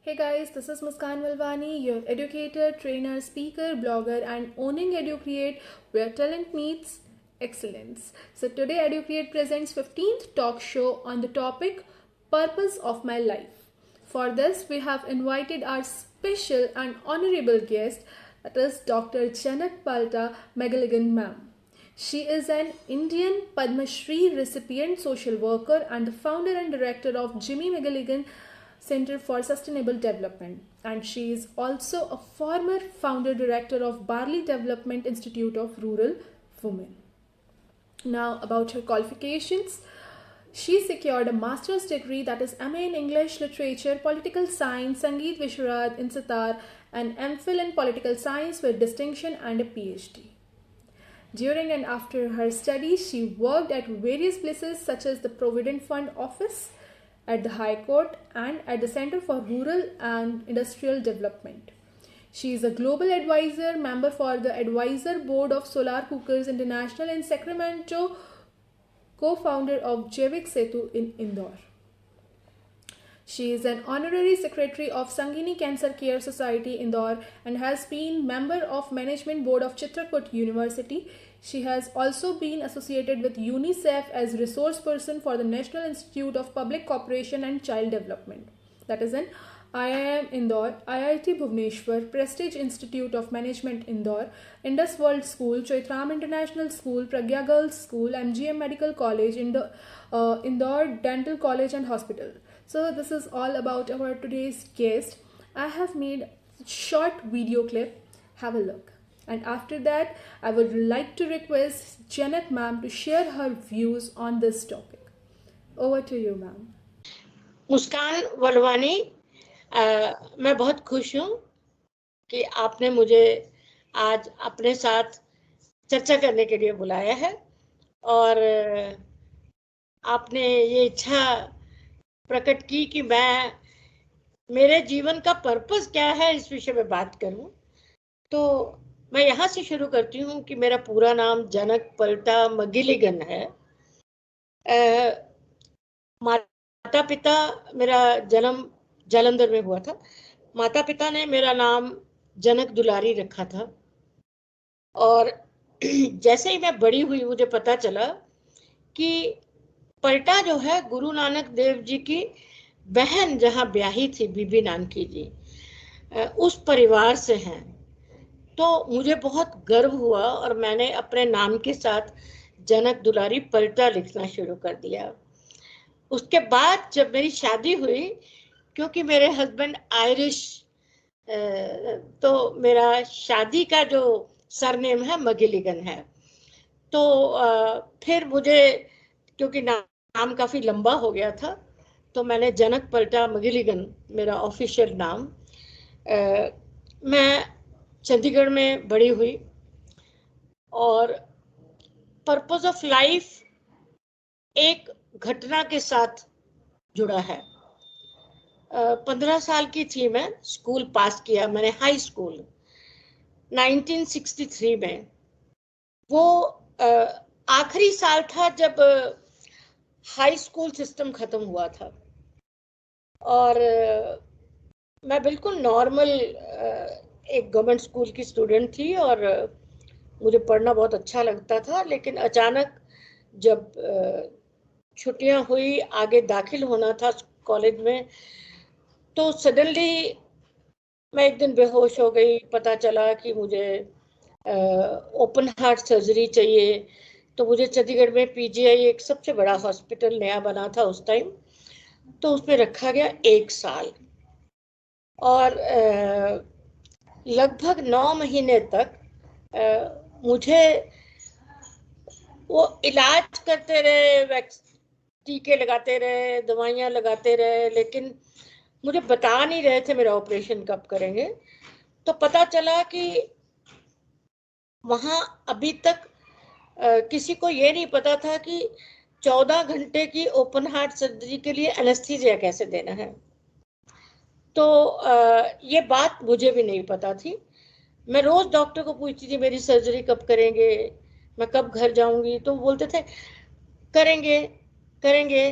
Hey guys, this is Muskan Valvani, your educator, trainer, speaker, blogger, and owning EduCreate, where talent meets excellence. So today EduCreate presents 15th talk show on the topic Purpose of My Life. For this, we have invited our special and honorable guest, that is Dr. Janak Palta Megaligan ma'am. She is an Indian Padma Shri recipient, social worker, and the founder and director of Jimmy Megaligan Center for Sustainable Development. And she is also a former founder director of Barley Development Institute of Rural Women. Now, about her qualifications. She secured a master's degree, that is MA in English Literature, Political Science, Sangeet Visharad in Sitar, and MPhil in Political Science with distinction and a PhD. During and after her studies, she worked at various places such as the Provident Fund Office, at the High Court, and at the Center for Rural and Industrial Development. She is a global advisor, member for the Advisor Board of Solar Cookers International in Sacramento, co-founder of Jaivik Setu in Indore. She is an honorary secretary of Sangini Cancer Care Society Indore and has been member of Management Board of Chitrakoot University. She has also been associated with UNICEF as resource person for the National Institute of Public Cooperation and Child Development. That is in IIM Indore, IIT Bhubaneswar, Prestige Institute of Management Indore, Indus World School, Chaitram International School, Pragya Girls School, MGM Medical College, Indore Dental College and Hospital. So this is all about our today's guest. I have made a short video clip. Have a look. And after that, I would like to request Janak ma'am to share her views on this topic. Over to you, ma'am. मुस्कान वलवानी, मैं बहुत खुश हूँ कि आपने मुझे आज अपने साथ चर्चा करने के लिए बुलाया है और आपने ये इच्छा प्रकट की कि मैं मेरे जीवन का पर्पस क्या है इस विषय में बात करूं। तो मैं यहाँ से शुरू करती हूँ कि मेरा पूरा नाम जनक पल्टा मगिलिगन है। माता पिता, मेरा जन्म जालंधर में हुआ था। माता पिता ने मेरा नाम जनक दुलारी रखा था और जैसे ही मैं बड़ी हुई मुझे पता चला कि पल्टा जो है गुरु नानक देव जी की बहन जहाँ ब्याही थी, बीबी नानकी जी, उस परिवार से हैं। तो मुझे बहुत गर्व हुआ और मैंने अपने नाम के साथ जनक दुलारी पल्टा लिखना शुरू कर दिया। उसके बाद जब मेरी शादी हुई, क्योंकि मेरे हस्बैंड आयरिश, तो मेरा शादी का जो सरनेम है मगिलिगन है। तो फिर मुझे, क्योंकि नाम काफ़ी लंबा हो गया था, तो मैंने जनक पल्टा मगिलिगन मेरा ऑफिशियल नाम। मैं चंडीगढ़ में बड़ी हुई और पर्पस ऑफ लाइफ एक घटना के साथ जुड़ा है। 15 साल की थी मैं, स्कूल पास किया मैंने, हाई स्कूल 1963 में। वो आखिरी साल था जब हाई स्कूल सिस्टम खत्म हुआ था और मैं बिल्कुल नॉर्मल एक गवर्नमेंट स्कूल की स्टूडेंट थी और मुझे पढ़ना बहुत अच्छा लगता था। लेकिन अचानक जब छुट्टियां हुई, आगे दाखिल होना था कॉलेज में, तो सडनली मैं एक दिन बेहोश हो गई। पता चला कि मुझे ओपन हार्ट सर्जरी चाहिए। तो मुझे चंडीगढ़ में पीजीआई, एक सबसे बड़ा हॉस्पिटल नया बना था उस टाइम, तो उसमें रखा गया 1 साल और लगभग 9 महीने तक मुझे वो इलाज करते रहे, टीके लगाते रहे, दवाइयाँ लगाते रहे, लेकिन मुझे बता नहीं रहे थे मेरा ऑपरेशन कब करेंगे। तो पता चला कि वहाँ अभी तक किसी को ये नहीं पता था कि 14 घंटे की ओपन हार्ट सर्जरी के लिए एनेस्थीसिया कैसे देना है। तो ये बात मुझे भी नहीं पता थी। मैं रोज डॉक्टर को पूछती थी मेरी सर्जरी कब करेंगे, मैं कब घर जाऊंगी, तो बोलते थे करेंगे करेंगे।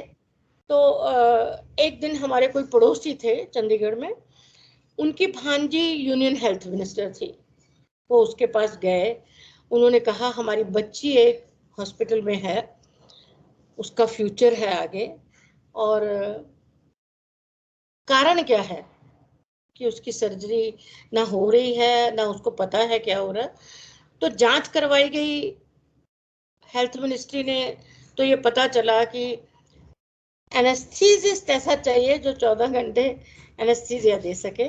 तो एक दिन हमारे कोई पड़ोसी थे चंडीगढ़ में, उनकी भांजी यूनियन हेल्थ मिनिस्टर थी। वो उसके पास गए, उन्होंने कहा हमारी बच्ची एक हॉस्पिटल में है, उसका फ्यूचर है आगे, और कारण क्या है कि उसकी सर्जरी ना हो रही है, ना उसको पता है क्या हो रहा है। तो जांच करवाई गई हेल्थ मिनिस्ट्री ने, तो ये पता चला कि एनेस्थीसिस्ट ऐसा चाहिए जो 14 घंटे एनेस्थीसिया दे सके।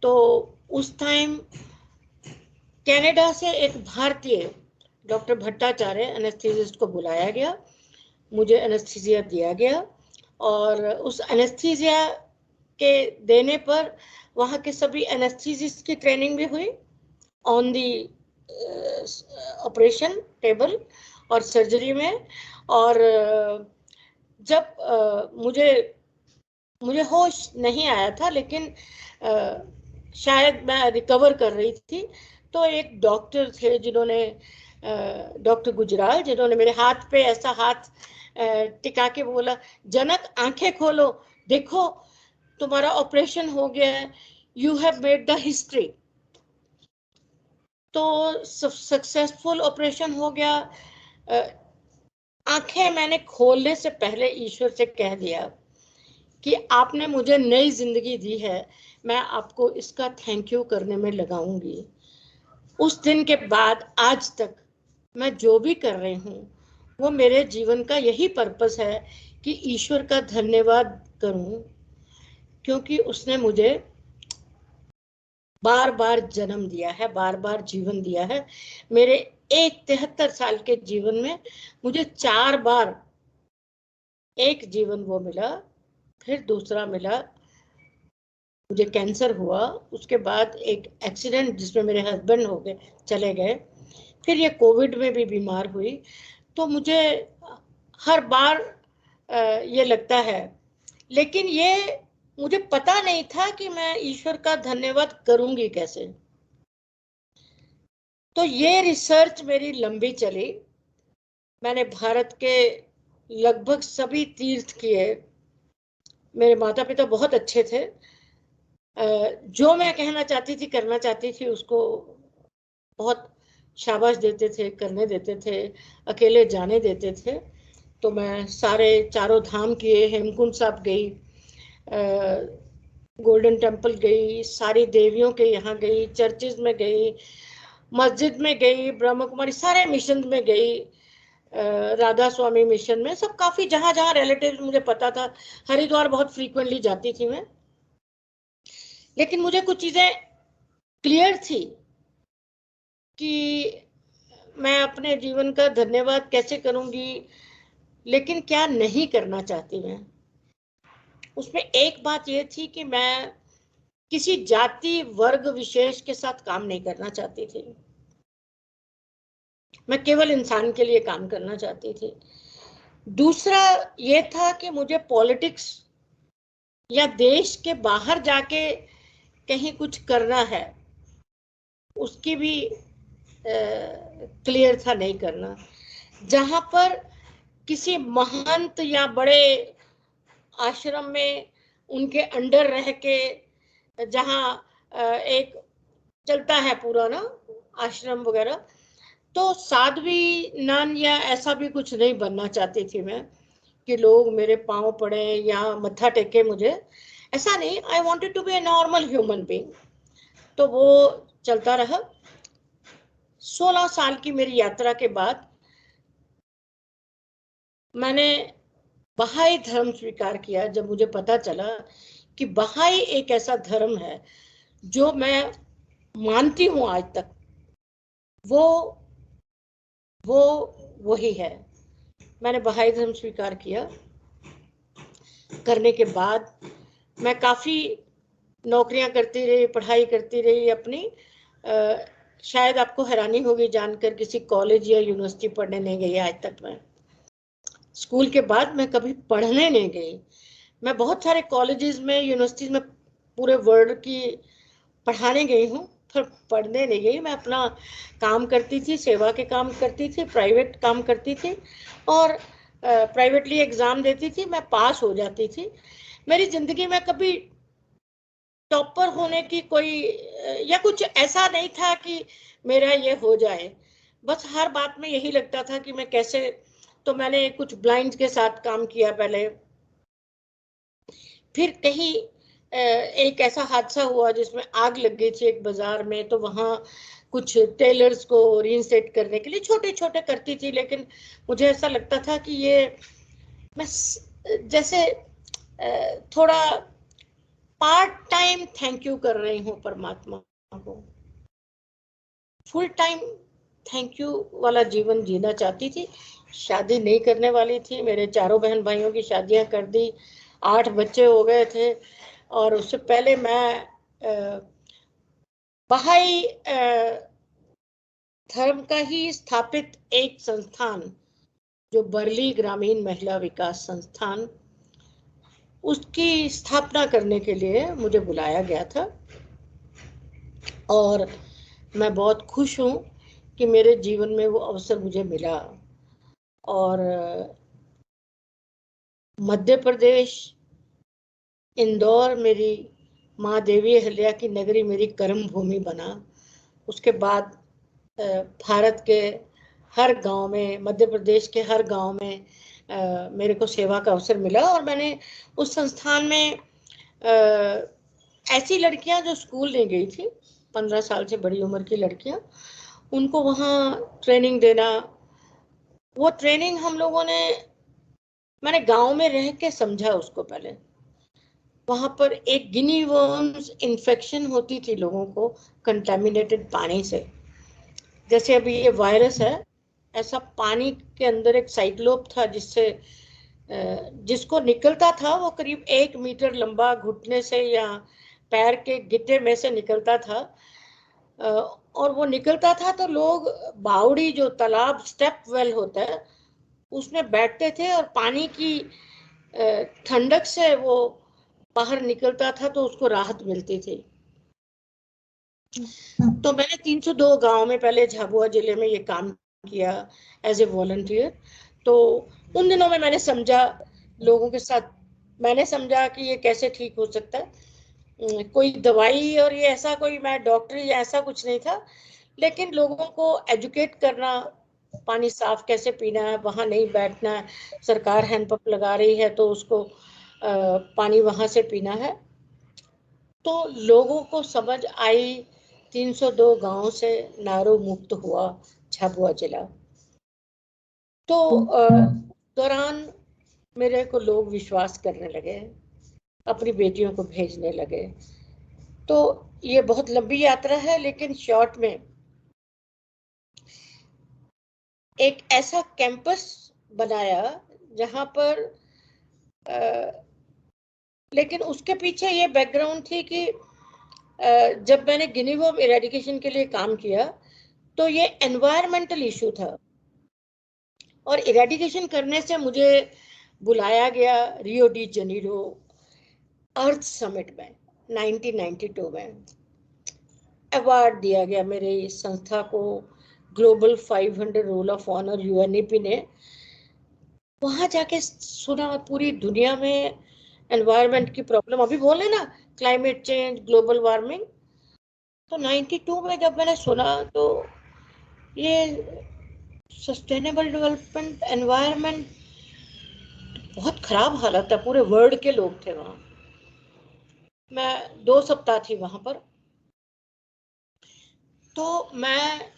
तो उस टाइम कनाडा से एक भारतीय डॉक्टर भट्टाचार्य एनेस्थीसिस्ट को बुलाया गया, मुझे एनेस्थीसिया दिया गया, और उस एनेस्थीसिया के देने पर वहाँ के सभी एनेस्थीसिस्ट की ट्रेनिंग भी हुई ऑन दी ऑपरेशन टेबल और सर्जरी में। और जब मुझे होश नहीं आया था, लेकिन शायद मैं रिकवर कर रही थी, तो एक डॉक्टर थे जिन्होंने, डॉक्टर गुजराल, जिन्होंने मेरे हाथ पे ऐसा हाथ टिका के बोला, जनक आंखें खोलो, देखो तुम्हारा ऑपरेशन हो गया है, you have made the history. तो सक्सेसफुल ऑपरेशन हो गया। आंखें मैंने खोलने से पहले ईश्वर से कह दिया कि आपने मुझे नई जिंदगी दी है, मैं आपको इसका थैंक यू करने में लगाऊंगी। उस दिन के बाद आज तक मैं जो भी कर रही हूँ वो मेरे जीवन का यही पर्पस है कि ईश्वर का धन्यवाद करूं, क्योंकि उसने मुझे बार बार जन्म दिया है, बार बार जीवन दिया है। मेरे 73 साल के जीवन में मुझे 4 बार एक जीवन वो मिला, फिर दूसरा मिला, मुझे कैंसर हुआ, उसके बाद एक एक्सीडेंट जिसमें मेरे हस्बैंड हो गए, चले गए, फिर ये कोविड में भी बीमार हुई। तो मुझे हर बार ये लगता है, लेकिन ये मुझे पता नहीं था कि मैं ईश्वर का धन्यवाद करूंगी कैसे। तो ये रिसर्च मेरी लंबी चली, मैंने भारत के लगभग सभी तीर्थ किए। मेरे माता पिता बहुत अच्छे थे, जो मैं कहना चाहती थी, करना चाहती थी, उसको बहुत शाबाश देते थे, करने देते थे, अकेले जाने देते थे। तो मैं सारे चारों धाम किए, हेमकुंड साहब गई, गोल्डन टेम्पल गई, सारी देवियों के यहाँ गई, चर्चेज में गई, मस्जिद में गई, ब्रह्म कुमारी सारे मिशन में गई, राधा स्वामी मिशन में, सब काफी जहां जहां रिलेटिव्स मुझे पता था। हरिद्वार बहुत फ्रीक्वेंटली जाती थी मैं। लेकिन मुझे कुछ चीजें क्लियर थी कि मैं अपने जीवन का धन्यवाद कैसे करूंगी, लेकिन क्या नहीं करना चाहती मैं। उसमें एक बात यह थी कि मैं किसी जाति वर्ग विशेष के साथ काम नहीं करना चाहती थी, मैं केवल इंसान के लिए काम करना चाहती थी। दूसरा ये था कि मुझे पॉलिटिक्स या देश के बाहर जाके कहीं कुछ करना है, उसकी भी क्लियर था नहीं करना। जहां पर किसी महंत या बड़े आश्रम में उनके अंडर रह के, जहां एक चलता है पूरा ना आश्रम वगैरह, तो साध्वी नन या ऐसा भी कुछ नहीं बनना चाहती थी मैं कि लोग मेरे पांव पड़े या मत्था टेके मुझे, ऐसा नहीं। I wanted to be a normal human being. तो वो चलता रहा। 16 साल की मेरी यात्रा के बाद मैंने बहाई धर्म स्वीकार किया। जब मुझे पता चला कि बहाई एक ऐसा धर्म है जो मैं मानती हूं आज तक, वो वो वही है। मैंने बहाई धर्म स्वीकार किया। करने के बाद मैं काफी नौकरियां करती रही, पढ़ाई करती रही अपनी। शायद आपको हैरानी होगी जानकर, किसी कॉलेज या यूनिवर्सिटी पढ़ने नहीं गई आज तक मैं। स्कूल के बाद मैं कभी पढ़ने नहीं गई। मैं बहुत सारे कॉलेजेस में, यूनिवर्सिटीज में पूरे वर्ल्ड की पढ़ाने गई हूँ, पर पढ़ने नहीं गई। मैं अपना काम करती थी, सेवा के काम करती थी, प्राइवेट काम करती थी, और प्राइवेटली एग्जाम देती थी, मैं पास हो जाती थी। मेरी जिंदगी में कभी टॉपर होने की कोई या कुछ ऐसा नहीं था कि मेरा ये हो जाए, बस हर बात में यही लगता था कि मैं कैसे। तो मैंने कुछ ब्लाइंड के साथ काम किया पहले, फिर कहीं एक ऐसा हादसा हुआ जिसमें आग लग गई थी एक बाजार में, तो वहां कुछ टेलर्स को रीइंस्टेट करने के लिए छोटे छोटे करती थी, लेकिन मुझे ऐसा लगता था कि ये मैं जैसे थोड़ा पार्ट टाइम थैंक यू कर रही हूँ परमात्मा को, फुल टाइम थैंक यू वाला जीवन जीना चाहती थी। शादी नहीं करने वाली थी, मेरे चारों बहन भाइयों की शादियां कर दी, 8 बच्चे हो गए थे, और उससे पहले मैं बहाई धर्म का ही स्थापित एक संस्थान, जो बरली ग्रामीण महिला विकास संस्थान, उसकी स्थापना करने के लिए मुझे बुलाया गया था। और मैं बहुत खुश हूँ कि मेरे जीवन में वो अवसर मुझे मिला। और मध्य प्रदेश, इंदौर मेरी माँ देवी अहिल्या की नगरी, मेरी कर्म भूमि बना। उसके बाद भारत के हर गांव में, मध्य प्रदेश के हर गांव में मेरे को सेवा का अवसर मिला। और मैंने उस संस्थान में ऐसी लड़कियां जो स्कूल नहीं गई थी, 15 साल से बड़ी उम्र की लड़कियां, उनको वहाँ ट्रेनिंग देना। वो ट्रेनिंग हम लोगों ने, मैंने गांव में रह के समझा उसको। पहले वहां पर एक गिनी वर्म्स इन्फेक्शन होती थी लोगों को कंटामिनेटेड पानी से। जैसे अभी ये वायरस है, ऐसा पानी के अंदर एक साइक्लोप था जिससे जिसको निकलता था वो करीब 1 मीटर लंबा, घुटने से या पैर के गिट्टे में से निकलता था। और वो निकलता था तो लोग बावड़ी, जो तालाब स्टेप वेल होता है, उसमें बैठते थे और पानी की ठंडक से वो बाहर निकलता था तो उसको राहत मिलती थी। तो मैंने 302 गांव में पहले झाबुआ जिले में ये काम किया एज ए वॉलंटियर। तो उन दिनों में मैंने समझा लोगों के साथ, मैंने समझा कि ये कैसे ठीक हो सकता है। कोई दवाई और ये ऐसा कोई, मैं डॉक्टर या ऐसा कुछ नहीं था, लेकिन लोगों को एजुकेट करना, पानी साफ कैसे पीना है, वहां नहीं बैठना है, सरकार हैंडपंप लगा रही है तो उसको पानी वहां से पीना है। तो लोगों को समझ आई। 302 गांव से नारो मुक्त हुआ झाबुआ जिला। तो दौरान मेरे को लोग विश्वास करने लगे, अपनी बेटियों को भेजने लगे। तो ये बहुत लंबी यात्रा है, लेकिन शॉर्ट में एक ऐसा कैंपस बनाया जहां पर लेकिन उसके पीछे ये बैकग्राउंड थी कि जब मैंने गिनी वर्म इरेडिकेशन के लिए काम किया तो ये एनवायरमेंटल इशू था, और इरेडिकेशन करने से मुझे बुलाया गया रियो डी जनीरो अर्थ समिट में 1992 में। अवार्ड दिया गया मेरे इस संस्था को, global 500 roll of honour UNEP ने। वहां जाके सुना पूरी दुनिया में एनवायरनमेंट की प्रॉब्लम, अभी बोले ना क्लाइमेट चेंज, ग्लोबल वार्मिंग। तो 92 में जब मैंने सुना तो ये सस्टेनेबल डेवलपमेंट, एनवायरनमेंट, बहुत खराब हालत है, पूरे वर्ल्ड के लोग थे वहां। मैं 2 सप्ताह थी वहां पर। तो मैं,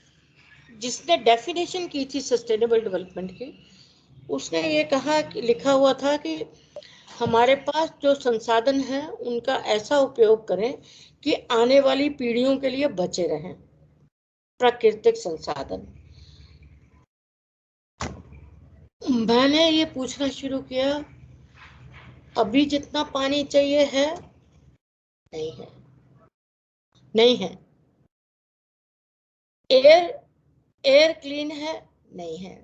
जिसने डेफिनेशन की थी सस्टेनेबल डेवलपमेंट की, उसने ये कहा कि, लिखा हुआ था कि हमारे पास जो संसाधन हैं उनका ऐसा उपयोग करें कि आने वाली पीढ़ियों के लिए बचे रहें प्राकृतिक संसाधन। मैंने ये पूछना शुरू किया, अभी जितना पानी चाहिए है नहीं है, नहीं है। एयर एयर क्लीन है नहीं है,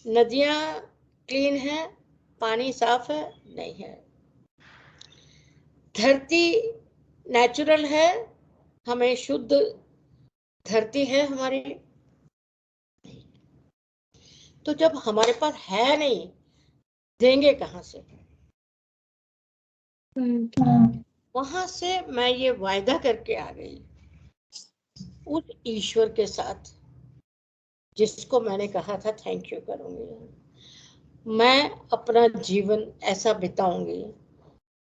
नदियां क्लीन है, पानी साफ है नहीं है, धरती नेचुरल है, हमें शुद्ध धरती है हमारी। तो जब हमारे पास है नहीं, देंगे कहां से? वहां से मैं ये वायदा करके आ गई उस ईश्वर के साथ जिसको मैंने कहा था थैंक यू करूंगी। मैं अपना जीवन ऐसा बिताऊंगी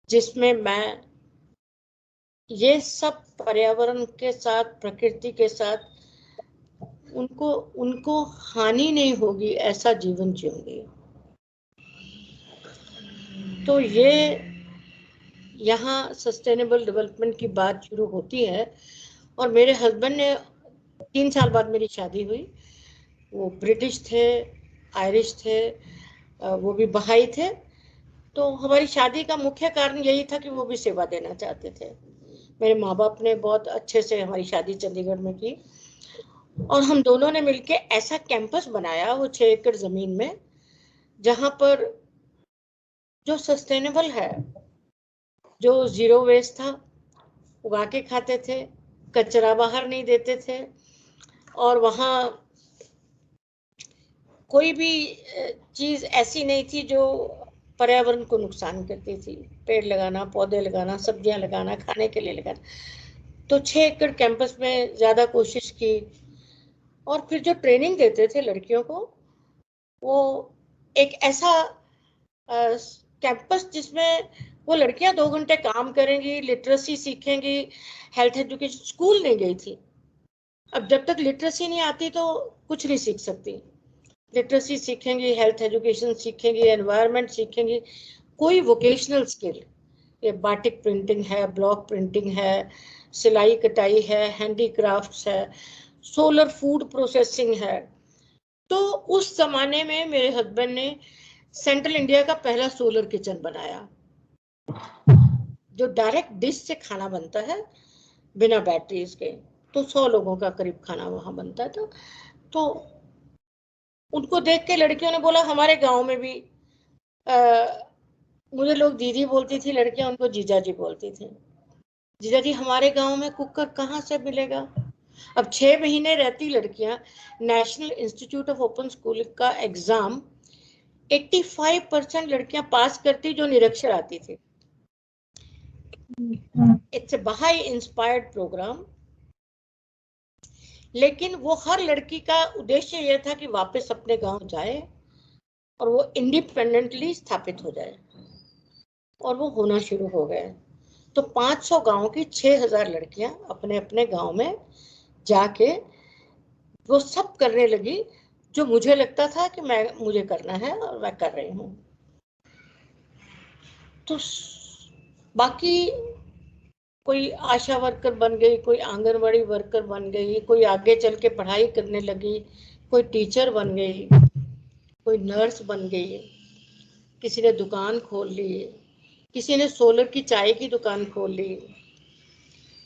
जिसमें मैं ये सब पर्यावरण के साथ, प्रकृति के साथ उनको उनको हानि नहीं होगी, ऐसा जीवन जीऊंगी। तो ये यहाँ सस्टेनेबल डेवलपमेंट की बात शुरू होती है। और मेरे हस्बैंड ने 3 साल बाद मेरी शादी हुई। वो ब्रिटिश थे, आयरिश थे, वो भी बहाई थे। तो हमारी शादी का मुख्य कारण यही था कि वो भी सेवा देना चाहते थे। मेरे माँ बाप ने बहुत अच्छे से हमारी शादी चंडीगढ़ में की और हम दोनों ने मिलके ऐसा कैंपस बनाया वो 6 एकड़ जमीन में, जहां पर जो सस्टेनेबल है, जो जीरो वेस्ट था, उगा के खाते थे, कचरा बाहर नहीं देते थे, और वहाँ कोई भी चीज ऐसी नहीं थी जो पर्यावरण को नुकसान करती थी। पेड़ लगाना, पौधे लगाना, सब्जियां लगाना, खाने के लिए लगाना। तो 6 एकड़ कैंपस में ज्यादा कोशिश की। और फिर जो ट्रेनिंग देते थे लड़कियों को, वो एक ऐसा कैंपस जिसमें वो लड़कियां 2 घंटे काम करेंगी, लिटरेसी सीखेंगी, हेल्थ एजुकेशन। स्कूल नहीं गई थी। अब जब तक लिटरेसी नहीं आती तो कुछ नहीं सीख सकती। लिटरेसी सीखेंगी, हेल्थ एजुकेशन सीखेंगी, एनवायरनमेंट सीखेंगी, कोई वोकेशनल स्किल, ये बाटिक प्रिंटिंग है, ब्लॉक प्रिंटिंग है, सिलाई कटाई है, हैंडीक्राफ्ट्स है, सोलर फूड प्रोसेसिंग है। तो उस जमाने में मेरे हस्बैंड ने सेंट्रल इंडिया का पहला सोलर किचन बनाया, जो डायरेक्ट डिश से खाना बनता है बिना बैटरीज के। तो 100 लोगों का करीब खाना वहां बनता था। तो उनको देख के लड़कियों ने बोला हमारे गांव में भी, मुझे लोग दीदी बोलती थी, लड़कियां उनको जीजा जी बोलती थी। जीजा जी हमारे गांव में कुकर कहाँ से मिलेगा। अब 6 महीने रहती लड़कियां national institute of open school का एग्जाम 85% लड़कियां पास करती जो निरक्षर आती थी। इट्स ए बहाई इंस्पायर्ड प्रोग्राम। लेकिन वो हर लड़की का उद्देश्य यह था कि वापस अपने गांव जाए और वो इंडिपेंडेंटली स्थापित हो जाए। और वो होना शुरू हो गए। तो 500 गांव की 6000 लड़कियां अपने अपने गांव में जाके वो सब करने लगी जो मुझे लगता था कि मुझे करना है और मैं कर रही हूँ। तो बाकी कोई आशा वर्कर बन गई, कोई आंगनवाड़ी वर्कर बन गई, कोई आगे चल के पढ़ाई करने लगी, कोई टीचर बन गई, कोई नर्स बन गई, किसी ने दुकान खोल ली, किसी ने सोलर की चाय की दुकान खोल ली,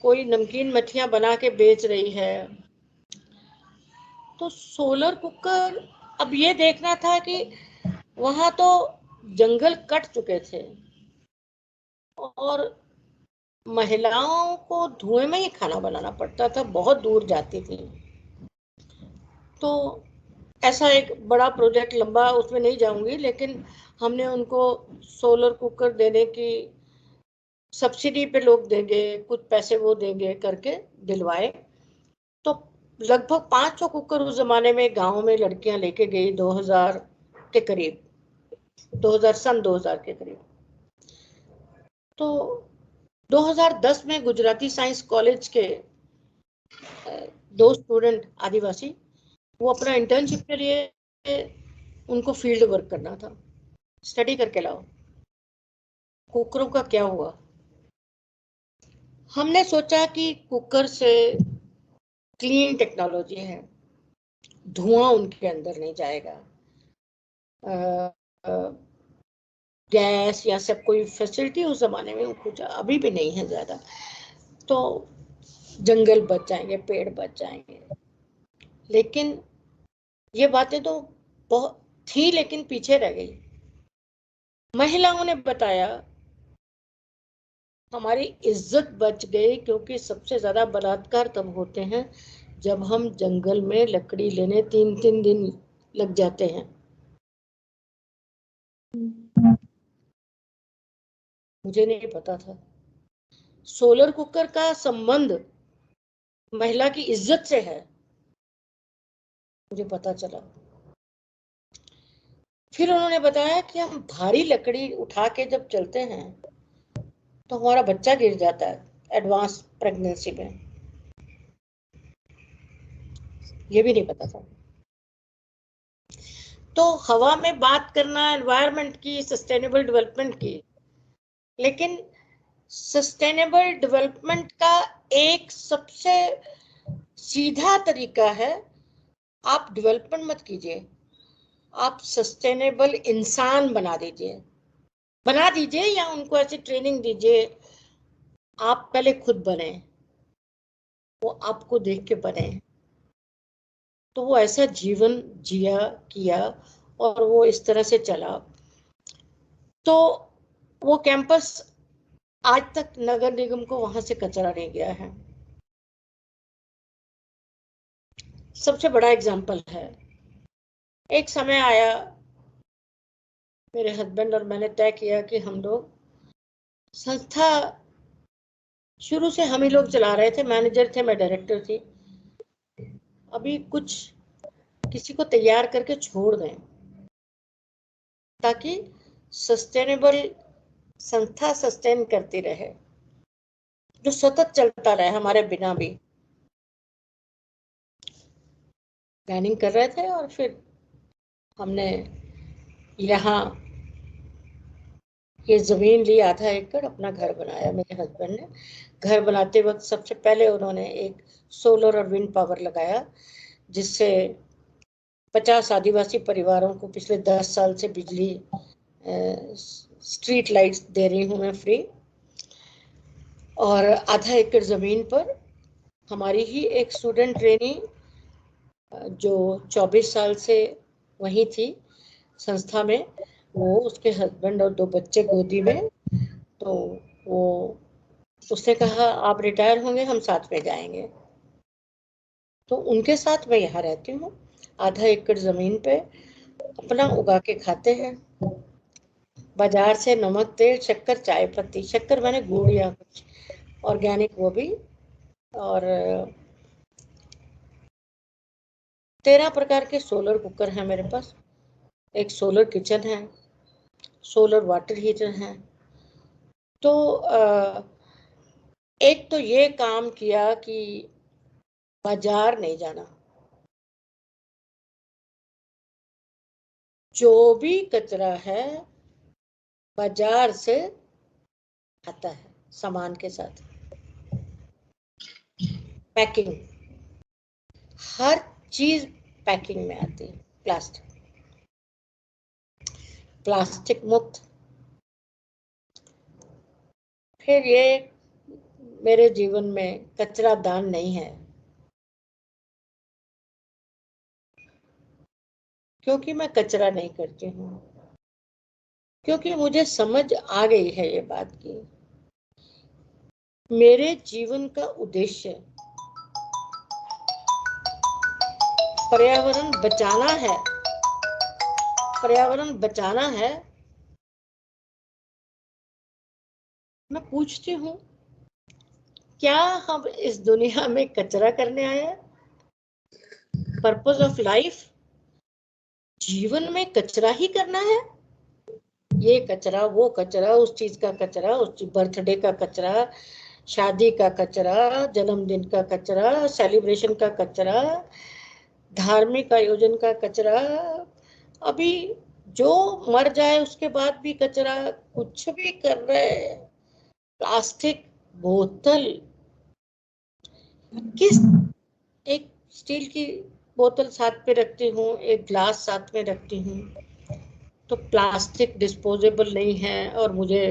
कोई नमकीन मठियाँ बना के बेच रही है। तो सोलर कुकर, अब ये देखना था कि वहां तो जंगल कट चुके थे और महिलाओं को धुएं में ही खाना बनाना पड़ता था, बहुत दूर जाती थी। तो ऐसा एक बड़ा प्रोजेक्ट, लंबा उसमें नहीं जाऊंगी, लेकिन हमने उनको सोलर कुकर देने की, सब्सिडी पे लोग देंगे, कुछ पैसे वो देंगे करके दिलवाए। तो लगभग 500 कुकर उस जमाने में गांव में लड़कियां लेके गई 2000 के करीब, 2000 के करीब। तो 2010 में गुजराती साइंस कॉलेज के 2 स्टूडेंट आदिवासी, वो अपना इंटर्नशिप के लिए उनको फील्ड वर्क करना था, स्टडी करके लाओ कुकरों का क्या हुआ। हमने सोचा कि कुकर से क्लीन टेक्नोलॉजी है, धुआं उनके अंदर नहीं जाएगा, गैस या सब कोई फैसिलिटी उस जमाने में कुछ अभी भी नहीं है ज्यादा, तो जंगल बच जाएंगे, पेड़ बच जाएंगे। लेकिन ये बातें तो बहुत थी, लेकिन पीछे रह गई। महिलाओं ने बताया हमारी इज्जत बच गई, क्योंकि सबसे ज्यादा बलात्कार तब होते हैं जब हम जंगल में लकड़ी लेने 3-3 दिन लग जाते हैं। मुझे नहीं पता था। सोलर कुकर का संबंध महिला की इज्जत से है, मुझे पता चला। फिर उन्होंने बताया कि हम भारी लकड़ी उठा के जब चलते हैं तो हमारा बच्चा गिर जाता है एडवांस प्रेगनेंसी में, ये भी नहीं पता था। तो हवा में बात करना एनवायरनमेंट की, सस्टेनेबल डेवलपमेंट की, लेकिन सस्टेनेबल डेवलपमेंट का एक सबसे सीधा तरीका है, आप डेवलपमेंट मत कीजिए, आप सस्टेनेबल इंसान बना दीजिए या उनको ऐसी ट्रेनिंग दीजिए, आप पहले खुद बने, वो आपको देख के बने। तो वो ऐसा जीवन जिया किया और वो इस तरह से चला। तो वो कैंपस आज तक नगर निगम को वहां से कचरा नहीं गया है। सबसे बड़ा एग्जाम्पल है, एक समय आया मेरे हस्बैंड और मैंने तय किया कि हम लोग संस्था, शुरू से हम ही लोग चला रहे थे, मैनेजर थे, मैं डायरेक्टर थी, अभी कुछ किसी को तैयार करके छोड़ दें ताकि सस्टेनेबल संस्था सस्टेन करती रहे, जो सतत चलता रहे हमारे बिना भी। प्लानिंग कर रहे थे और फिर हमने यहाँ ये जमीन ली, आधा एकड़, अपना घर बनाया। मेरे हस्बैंड ने घर बनाते वक्त सबसे पहले उन्होंने एक सोलर और विंड पावर लगाया, जिससे 50 आदिवासी परिवारों को पिछले 10 साल से बिजली, स्ट्रीट लाइट्स दे रही हूँ मैं फ्री। और आधा एकड़ जमीन पर हमारी ही एक स्टूडेंट ट्रेनी जो 24 साल से वहीं थी संस्था में, वो, उसके हस्बैंड और 2 बच्चे गोदी में, तो वो, उसने कहा आप रिटायर होंगे हम साथ में जाएंगे। तो उनके साथ मैं यहाँ रहती हूँ, आधा एकड़ जमीन पे अपना उगा के खाते हैं, बाजार से नमक, तेल, शक्कर, चाय पत्ती, शक्कर मैंने गुड़ या कुछ ऑर्गेनिक वो भी, और 13 प्रकार के सोलर कुकर हैं मेरे पास, एक सोलर किचन है, सोलर वाटर हीटर है। तो एक तो ये काम किया कि बाजार नहीं जाना, जो भी कचरा है बाजार से आता है सामान के साथ। पैकिंग, हर चीज पैकिंग में आती है, प्लास्टिक मुक्त। फिर ये मेरे जीवन में कचरा दान नहीं है, क्योंकि मैं कचरा नहीं करती हूँ, क्योंकि मुझे समझ आ गई है ये बात की मेरे जीवन का उद्देश्य पर्यावरण बचाना है। पर्यावरण बचाना है। मैं पूछती हूँ, क्या हम इस दुनिया में कचरा करने आए हैं? पर्पस ऑफ लाइफ जीवन में कचरा ही करना है? ये कचरा, वो कचरा, उस चीज का कचरा, उस बर्थडे का कचरा, शादी का कचरा, जन्मदिन का कचरा, सेलिब्रेशन का कचरा, धार्मिक आयोजन का कचरा, अभी जो मर जाए उसके बाद भी कचरा, कुछ भी कर रहे हैं। प्लास्टिक बोतल, किस, एक स्टील की बोतल साथ पे रखती हूँ, एक ग्लास साथ में रखती हूँ, तो प्लास्टिक डिस्पोजेबल नहीं है। और मुझे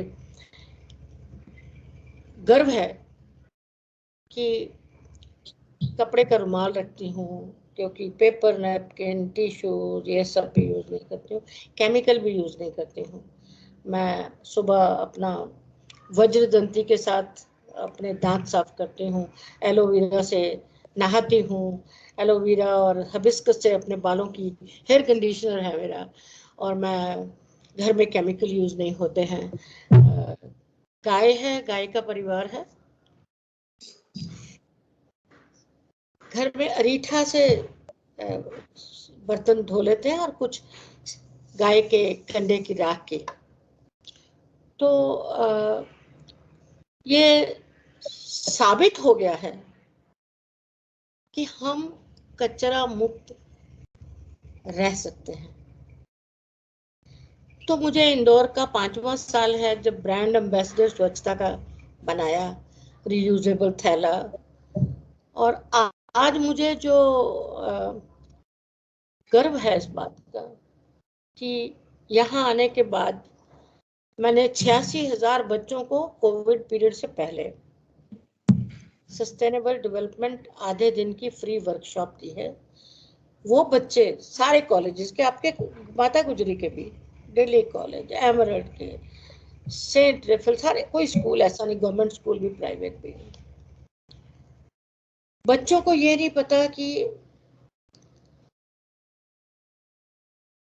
गर्व है कि कपड़े का रुमाल रखती हूँ, क्योंकि पेपर नैपकिन, टिश्यूज ये सब भी यूज नहीं करती हूँ, केमिकल भी यूज नहीं करती हूँ। मैं सुबह अपना वज्रदंती के साथ अपने दांत साफ करती हूँ, एलोवेरा से नहाती हूँ, एलोवेरा और हिबिस्कस से अपने बालों की, हेयर कंडीशनर है मेरा, और मैं घर में केमिकल यूज नहीं होते हैं। गाय है, गाय का परिवार है, घर में अरीठा से बर्तन धो लेते हैं और कुछ गाय के कंडे की राख के। तो ये साबित हो गया है कि हम कचरा मुक्त रह सकते हैं। तो मुझे इंदौर का 5वां साल है जब ब्रांड एम्बेसडर स्वच्छता का बनाया, रियूजेबल थैला। और आज मुझे जो गर्व है इस बात का कि यहाँ आने के बाद मैंने 86,000 बच्चों को कोविड पीरियड से पहले सस्टेनेबल डेवलपमेंट आधे दिन की फ्री वर्कशॉप दी है। वो बच्चे सारे कॉलेजेस के, आपके माता गुजरी के भी, दिल्ली कॉलेज, एमरल्ड के, सेंट रेफल, सारे, कोई स्कूल ऐसा नहीं, गवर्नमेंट स्कूल भी, प्राइवेट भी। बच्चों को ये नहीं पता कि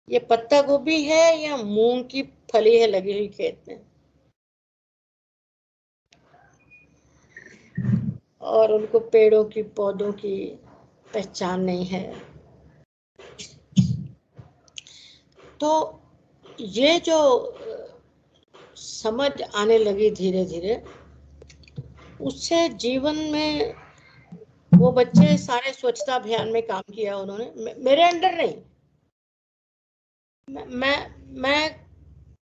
ये पत्ता गोभी है या मूंग की फली है लगी हुई खेत में, और उनको पेड़ों की, पौधों की पहचान नहीं है। तो ये जो समझ आने लगी धीरे धीरे, उससे जीवन में वो बच्चे सारे स्वच्छता अभियान में काम किया उन्होंने, मेरे अंडर नहीं। मैं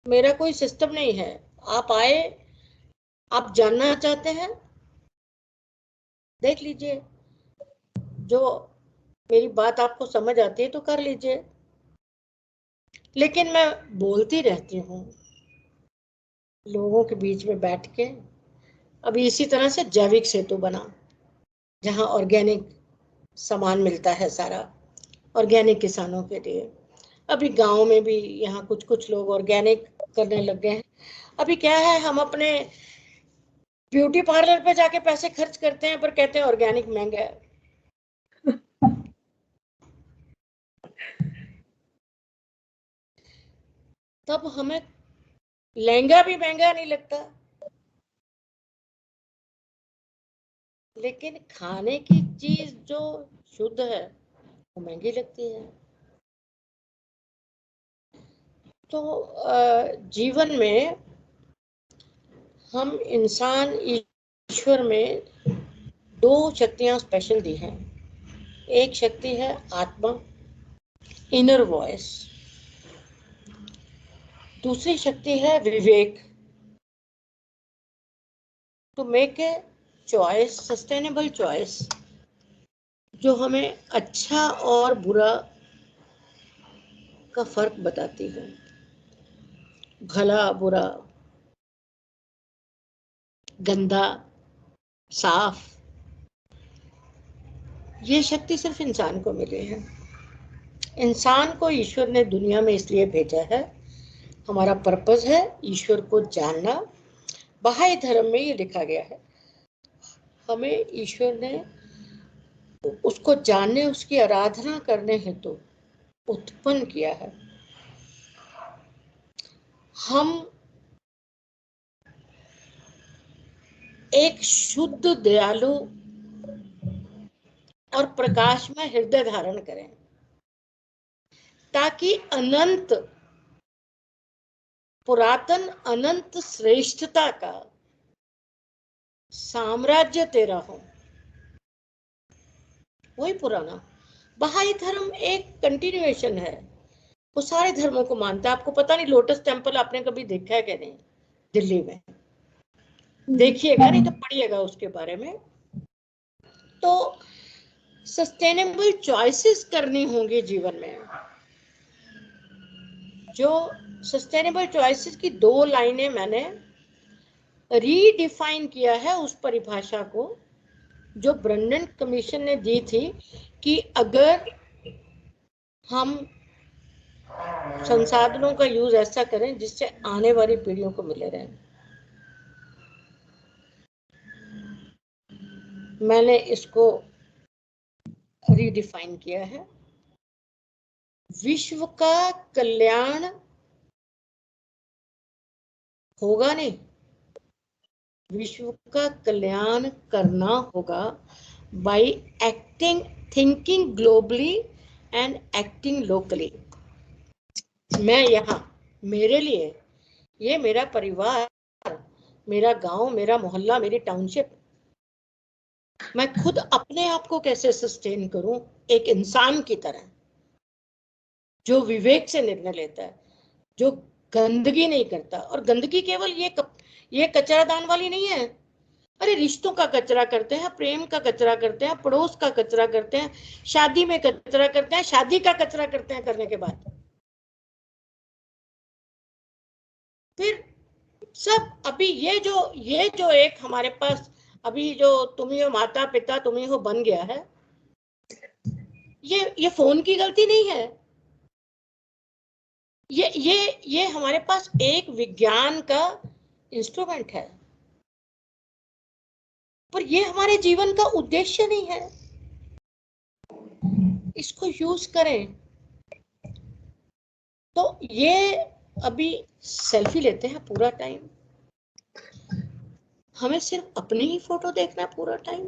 मेरा कोई सिस्टम नहीं है। आप आए, आप जानना चाहते हैं, देख लीजिए, जो मेरी बात आपको समझ आती है तो कर लीजिए। लेकिन मैं बोलती रहती हूँ लोगों के बीच में बैठ के। अभी इसी तरह से जैविक सेतु बना, जहाँ ऑर्गेनिक सामान मिलता है सारा, ऑर्गेनिक किसानों के लिए। अभी गांव में भी यहाँ कुछ कुछ लोग ऑर्गेनिक करने लग गए हैं। अभी क्या है, हम अपने ब्यूटी पार्लर पे जाके पैसे खर्च करते हैं पर कहते हैं ऑर्गेनिक महंगा है। तब हमें लहंगा भी महंगा नहीं लगता, लेकिन खाने की चीज जो शुद्ध है वो महंगी लगती है। तो जीवन में हम इंसान ईश्वर में 2 शक्तियां स्पेशल दी हैं। एक शक्ति है आत्मा, इनर वॉइस। दूसरी शक्ति है विवेक, to make a choice, sustainable choice, जो हमें अच्छा और बुरा का फर्क बताती है, भला बुरा, गंदा साफ। ये शक्ति सिर्फ इंसान को मिली है। इंसान को ईश्वर ने दुनिया में इसलिए भेजा है, हमारा पर्पस है ईश्वर को जानना। बहाई धर्म में ये लिखा गया है, हमें ईश्वर ने उसको जानने, उसकी आराधना करने हेतु उत्पन्न किया है। हम एक शुद्ध, दयालु और प्रकाशमय हृदय धारण करें, ताकि अनंत, पुरातन अनंत श्रेष्ठता का साम्राज्य तेरा हो। वही पुराना बहाई धर्म एक कंटिन्यूएशन है, वो सारे धर्मों को मानता है। आपको पता नहीं लोटस टेम्पल आपने कभी देखा है कि नहीं, दिल्ली में? देखिएगा, नहीं तो पढ़िएगा उसके बारे में। तो सस्टेनेबल चॉइसेस करनी होंगी जीवन में। जो सस्टेनेबल चॉइसेस की 2 लाइनें मैंने रीडिफाइन किया है उस परिभाषा को जो ब्रंडन कमीशन ने दी थी, कि अगर हम संसाधनों का यूज ऐसा करें जिससे आने वाली पीढ़ियों को मिले रहे। मैंने इसको रीडिफाइन किया है। विश्व का कल्याण होगा नहीं, विश्व का कल्याण करना होगा by thinking globally and acting locally. मैं यहाँ, मेरे लिए, ये मेरा परिवार, मेरा गांव, मेरा मोहल्ला, मेरी टाउनशिप, मैं खुद अपने आप को कैसे सस्टेन करूं एक इंसान की तरह, जो विवेक से निर्णय लेता है, जो गंदगी नहीं करता। और गंदगी केवल ये कचरादान वाली नहीं है। अरे रिश्तों का कचरा करते हैं, प्रेम का कचरा करते हैं, पड़ोस का कचरा करते हैं, शादी में कचरा करते हैं, शादी का कचरा करते हैं करने के बाद फिर सब। अभी ये जो एक हमारे पास अभी जो तुम ही हो माता पिता, तुम ही हो बन गया है, ये फोन की गलती नहीं है। ये हमारे पास एक विज्ञान का इंस्ट्रूमेंट है, पर ये हमारे जीवन का उद्देश्य नहीं है। इसको यूज करें। तो ये अभी सेल्फी लेते हैं पूरा टाइम, हमें सिर्फ अपनी ही फोटो देखना है पूरा टाइम।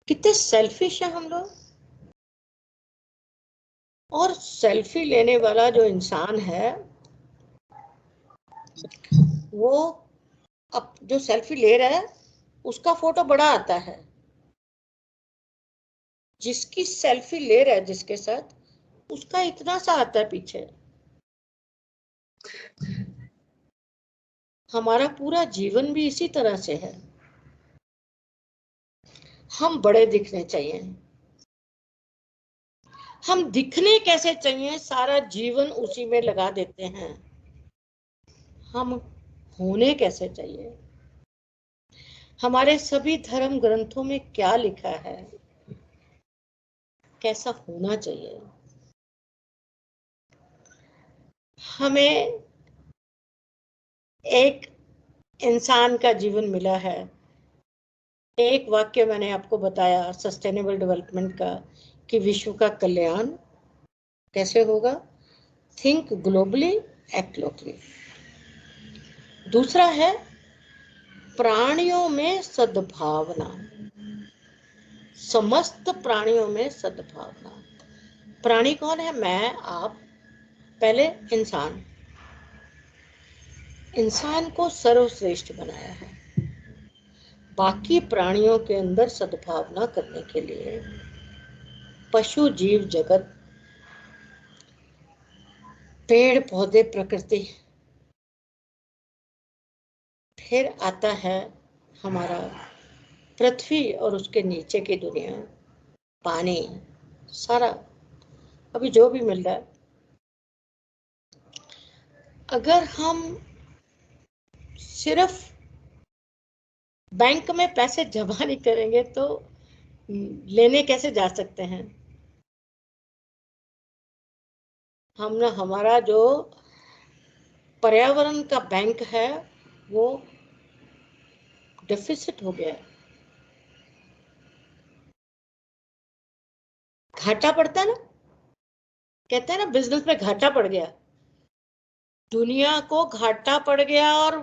कितने सेल्फिश है हम लोग। और सेल्फी लेने वाला जो इंसान है, वो अब जो सेल्फी ले रहा है उसका फोटो बड़ा आता है, जिसकी सेल्फी ले रहा है जिसके साथ, उसका इतना सा आता है पीछे। हमारा पूरा जीवन भी इसी तरह से है। हम बड़े दिखने चाहिए, हम दिखने कैसे चाहिए, सारा जीवन उसी में लगा देते हैं। हम होने कैसे चाहिए, हमारे सभी धर्म ग्रंथों में क्या लिखा है, कैसा होना चाहिए। हमें एक इंसान का जीवन मिला है। एक वाक्य मैंने आपको बताया सस्टेनेबल डेवलपमेंट का, कि विश्व का कल्याण कैसे होगा, थिंक ग्लोबली एक्ट लोकली। दूसरा है प्राणियों में सद्भावना, समस्त प्राणियों में सद्भावना। प्राणी कौन है? मैं, आप, पहले इंसान। इंसान को सर्वश्रेष्ठ बनाया है। बाकी प्राणियों के अंदर सद्भावना करने के लिए पशु जीव जगत, पेड़ पौधे, प्रकृति, फिर आता है हमारा पृथ्वी और उसके नीचे की दुनिया, पानी, सारा अभी जो भी मिल रहा है। अगर हम सिर्फ बैंक में पैसे जमा नहीं करेंगे तो लेने कैसे जा सकते हैं? हम ना, हमारा जो पर्यावरण का बैंक है वो डेफिसिट हो गया है। घाटा पड़ता है ना, कहते हैं ना बिजनेस में घाटा पड़ गया, दुनिया को घाटा पड़ गया। और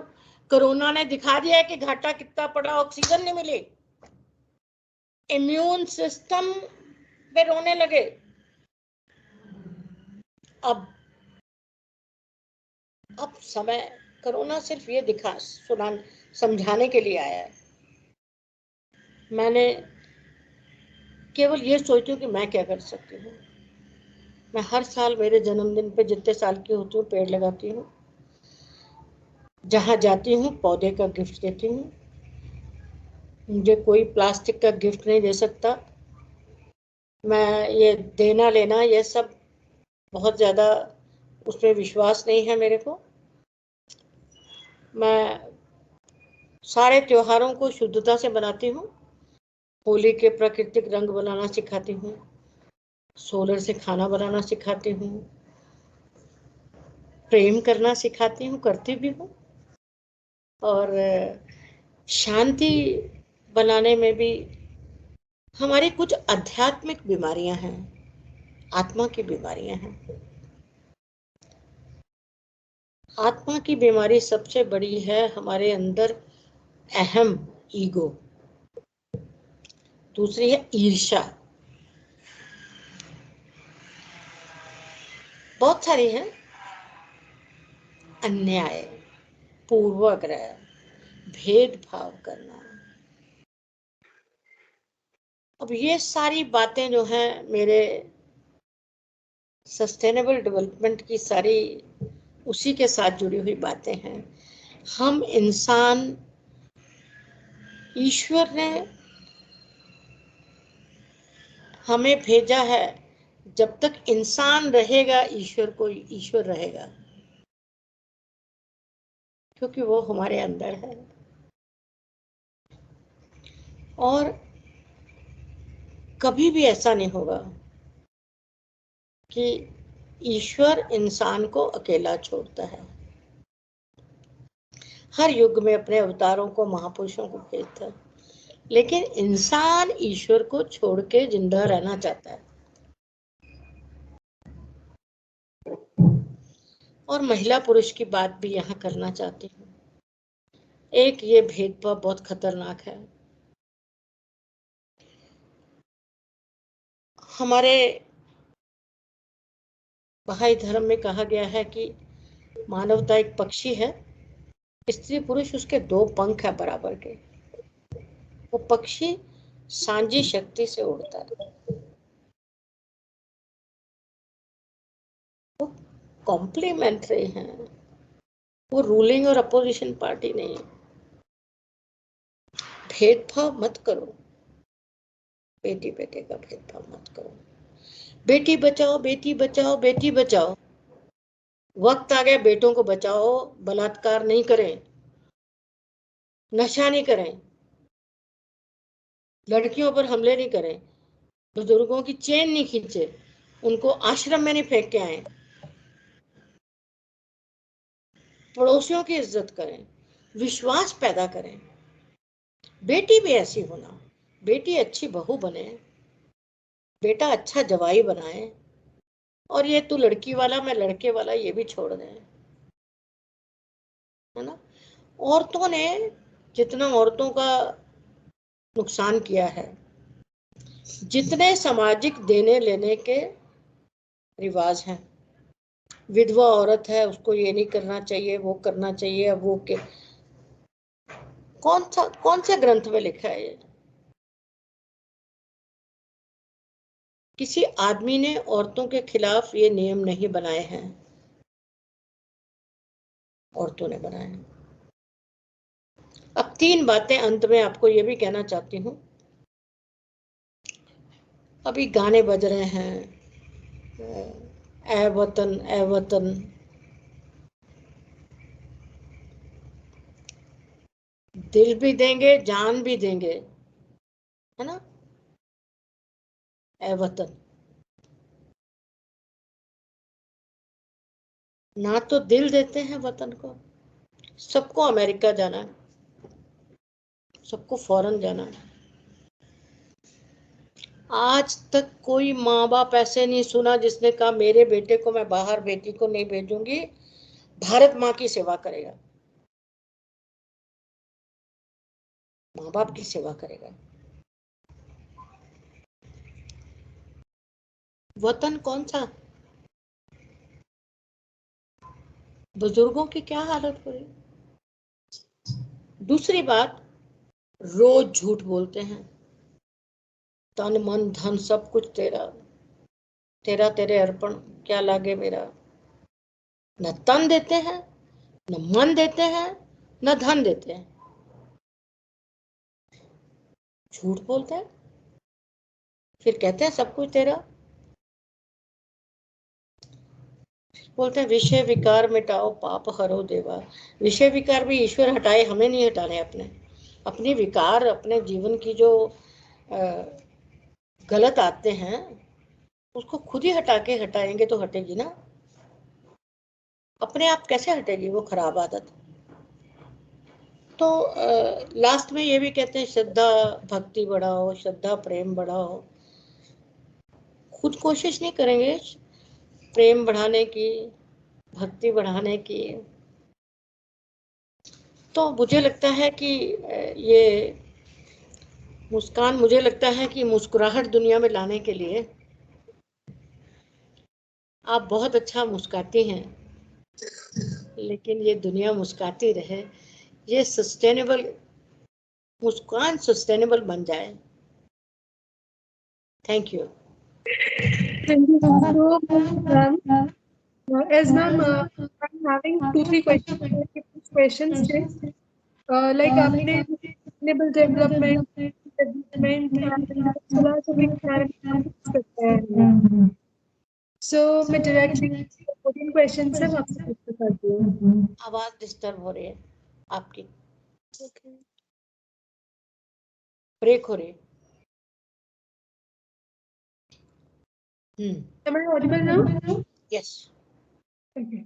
कोरोना ने दिखा दिया है कि घाटा कितना पड़ा। ऑक्सीजन नहीं मिली, इम्यून सिस्टम पे रोने लगे। अब समय, कोरोना सिर्फ ये समझाने के लिए आया है। मैंने केवल ये सोचती हूँ कि मैं क्या कर सकती हूँ। मैं हर साल मेरे जन्मदिन पे जितने साल की होती हूँ पेड़ लगाती हूँ, जहाँ जाती हूँ पौधे का गिफ्ट देती हूँ। मुझे कोई प्लास्टिक का गिफ्ट नहीं दे सकता। मैं ये देना लेना ये सब बहुत ज़्यादा उसमें विश्वास नहीं है मेरे को। मैं सारे त्योहारों को शुद्धता से बनाती हूँ। होली के प्राकृतिक रंग बनाना सिखाती हूँ, सोलर से खाना बनाना सिखाती हूँ, प्रेम करना सिखाती हूँ, करती भी हूँ। और शांति बनाने में भी हमारी कुछ आध्यात्मिक बीमारियां हैं, आत्मा की बीमारियां हैं। आत्मा की बीमारी सबसे बड़ी है हमारे अंदर अहम, ईगो। दूसरी है ईर्ष्या, बहुत सारी है, अन्याय, पूर्वाग्रह, भेदभाव करना। अब ये सारी बातें जो हैं मेरे सस्टेनेबल डेवलपमेंट की सारी उसी के साथ जुड़ी हुई बातें हैं। हम इंसान, ईश्वर ने हमें भेजा है, जब तक इंसान रहेगा ईश्वर रहेगा, क्योंकि वो हमारे अंदर है। और कभी भी ऐसा नहीं होगा कि ईश्वर इंसान को अकेला छोड़ता है। हर युग में अपने अवतारों को, महापुरुषों को भेजता है, लेकिन इंसान ईश्वर को छोड़ के जिंदा रहना चाहता है। और महिला पुरुष की बात भी यहाँ करना चाहती हूँ। एक ये भेदभाव बहुत खतरनाक है। हमारे बहाई धर्म में कहा गया है कि मानवता एक पक्षी है, स्त्री पुरुष उसके दो पंख है बराबर के। वो पक्षी सांझी शक्ति से उड़ता है, वो कॉम्प्लीमेंट्री है, वो रूलिंग और अपोजिशन पार्टी नहीं है। भेदभाव मत करो, बेटी बेटे का भेदभाव मत करो। बेटी बचाओ, बेटी बचाओ, बेटी बचाओ। वक्त आ गया बेटों को बचाओ, बलात्कार नहीं करें, नशा नहीं करें, लड़कियों पर हमले नहीं करें, बुजुर्गों की चेन नहीं खींचे, उनको आश्रम में नहीं फेंक के आए, पड़ोसियों की इज्जत करें, विश्वास पैदा करें। बेटी भी ऐसी होना, बेटी अच्छी बहू बने, बेटा अच्छा जवाई बनाए, और ये तू लड़की वाला मैं लड़के वाला ये भी छोड़ दें, है ना। औरतों ने जितना औरतों का नुकसान किया है, जितने सामाजिक देने लेने के रिवाज हैं, विधवा औरत है उसको ये नहीं करना चाहिए, वो करना चाहिए, अब वो के कौन से ग्रंथ में लिखा है ये? किसी आदमी ने औरतों के खिलाफ ये नियम नहीं बनाए हैं, औरतों ने बनाए हैं। अब तीन बातें अंत में आपको ये भी कहना चाहती हूँ। अभी गाने बज रहे हैं, ए वतन ए वतन, दिल भी देंगे जान भी देंगे, है ना, ए वतन। ना तो दिल देते हैं वतन को, सबको अमेरिका जाना है, सबको फॉरेन जाना है। आज तक कोई माँ बाप ऐसे नहीं सुना जिसने कहा मेरे बेटे को मैं बाहर बेटी को नहीं भेजूंगी, भारत माँ की सेवा करेगा, माँ बाप की सेवा करेगा। वतन कौन सा? बुजुर्गों की क्या हालत हो रही। दूसरी बात, रोज झूठ बोलते हैं, तन मन धन सब कुछ तेरा, तेरा तेरे अर्पण क्या लागे मेरा। न तन देते हैं, न मन देते हैं, न धन देते हैं, झूठ बोलते हैं, फिर कहते हैं सब कुछ तेरा। बोलते हैं विषय विकार मिटाओ पाप हरो देवा। विषय विकार भी ईश्वर हटाए, हमें नहीं हटाने अपने। अपनी विकार, अपने जीवन की जो गलत आते हैं उसको खुद ही हटाएंगे तो हटेगी ना, अपने आप कैसे हटेगी वो खराब आदत। तो लास्ट में ये भी कहते हैं श्रद्धा भक्ति बढ़ाओ, श्रद्धा प्रेम बढ़ाओ। खुद कोशिश नहीं करेंगे प्रेम बढ़ाने की, भक्ति बढ़ाने की, तो मुझे लगता है कि ये मुस्कान, मुझे लगता है कि मुस्कुराहट दुनिया में लाने के लिए आप बहुत अच्छा मुस्कुराती हैं, लेकिन ये दुनिया मुस्कुराती रहे, ये सस्टेनेबल, मुस्कान सस्टेनेबल बन जाए। Thank you. Thank you so much, ma'am. As ma'am, I'm having 2-3 questions today. Like आपने sustainable development, development and solar के बारे में कुछ बताया है। So मैं directly 14 questions है, मैं आपसे पूछना चाहती हूँ। आवाज डिस्टर्ब हो रही है आपकी, Okay. ब्रेक हो रही है। Am I audible now? Yes. Okay.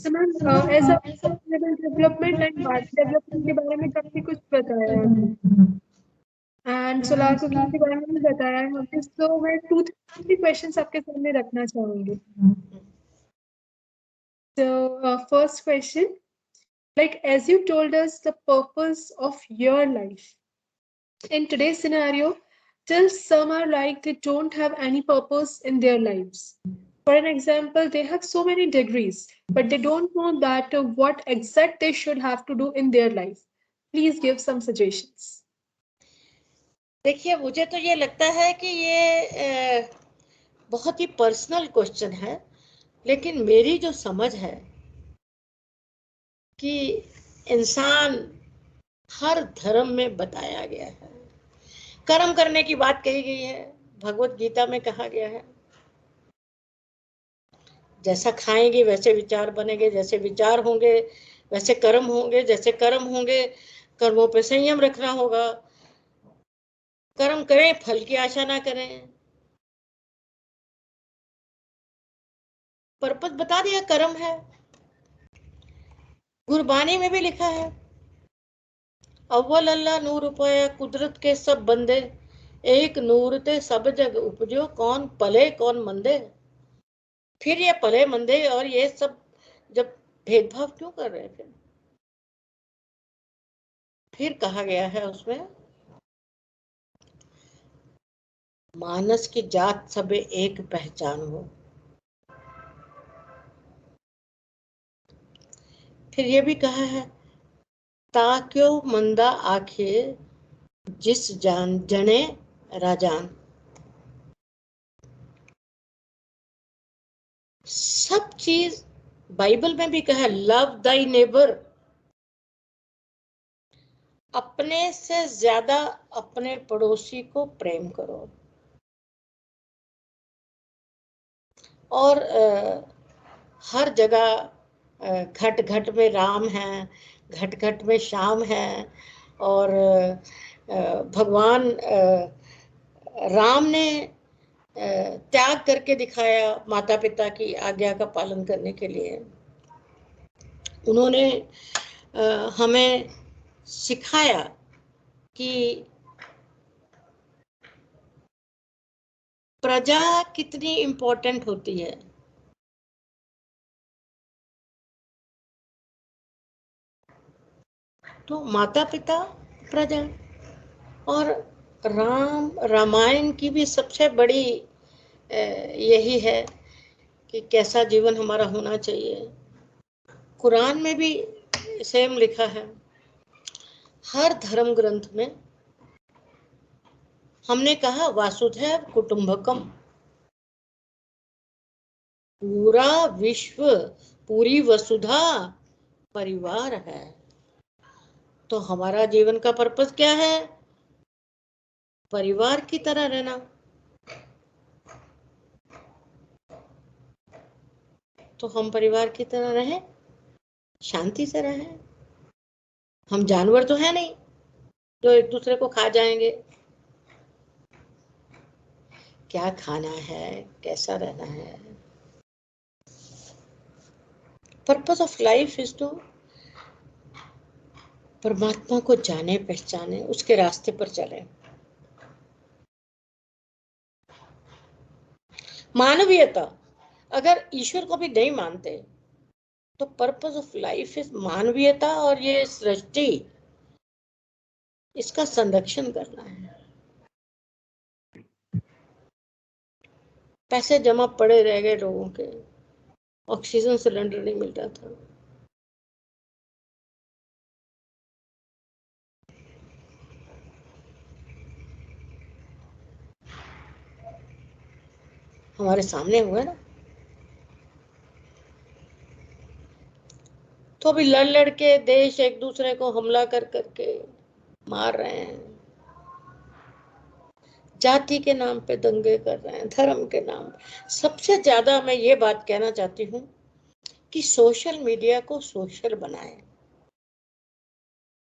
So ma'am, as a sustainable development and market development के बारे में काफी कुछ बताया है आपने। And solar cooking के बारे में भी बताया है आपने, so मैं 2-3 questions आपके सामने रखना चाहूंगी। So first question, like as you told us the purpose of your life. In today's scenario, till some are like they don't have any purpose in their lives. For an example, they have so many degrees, but they don't know that what exact they should have to do in their life. Please give some suggestions. देखिए, मुझे तो ये लगता है कि ये बहुत ही personal question है, लेकिन मेरी जो समझ है कि इंसान हर धर्म में बताया गया है, कर्म करने की बात कही गई है, भगवत गीता में कहा गया है, जैसा खाएंगे वैसे विचार बनेंगे, जैसे विचार होंगे वैसे कर्म होंगे, जैसे कर्म होंगे कर्मों पे संयम रखना होगा, कर्म करें फल की आशा ना करें। पर्पस बता दिया, कर्म है। गुरबानी में भी लिखा है, अव्वल अल्लाह नूर उपया कुदरत के सब बंदे, एक नूर ते सब जग उपजो, कौन पले कौन मंदे। फिर ये पले मंदे और ये सब जब भेदभाव क्यों कर रहे थे? फिर कहा गया है उसमें, मानस की जात सबे एक पहचान हो। फिर ये भी कहा है, ताक्यो मंदा आखे जिस जान जने राजान। सब चीज बाइबल में भी कहा, लव दाई नेबर, अपने से ज्यादा अपने पड़ोसी को प्रेम करो। और हर जगह घट घट में राम है, घट घट में श्याम है, और भगवान राम ने त्याग करके दिखाया माता पिता की आज्ञा का पालन करने के लिए। उन्होंने हमें सिखाया कि प्रजा कितनी इम्पोर्टेंट होती है। तो माता पिता, प्रजा, और रामायण की भी सबसे बड़ी यही है कि कैसा जीवन हमारा होना चाहिए। कुरान में भी सेम लिखा है। हर धर्म ग्रंथ में हमने कहा वासुधैव कुटुंबकम, पूरा विश्व, पूरी वसुधा परिवार है। तो हमारा जीवन का पर्पस क्या है? परिवार की तरह रहना। तो हम परिवार की तरह रहें, शांति से रहें। हम जानवर तो है नहीं जो एक दूसरे को खा जाएंगे। क्या खाना है, कैसा रहना है। Purpose of life is to परमात्मा को जाने पहचाने, उसके रास्ते पर चले। मानवीयता, अगर ईश्वर को भी नहीं मानते तो पर्पस ऑफ लाइफ इज मानवीयता, और ये सृष्टि, इसका संरक्षण करना है। पैसे जमा पड़े रह गए लोगों के, ऑक्सीजन सिलेंडर नहीं मिल रहा था। हमारे सामने हुआ ना। तो अभी लड़ लड़ के देश एक दूसरे को हमला कर करके मार रहे हैं, जाति के नाम पे दंगे कर रहे हैं, धर्म के नाम पे। सबसे ज्यादा मैं ये बात कहना चाहती हूँ कि सोशल मीडिया को सोशल बनाए,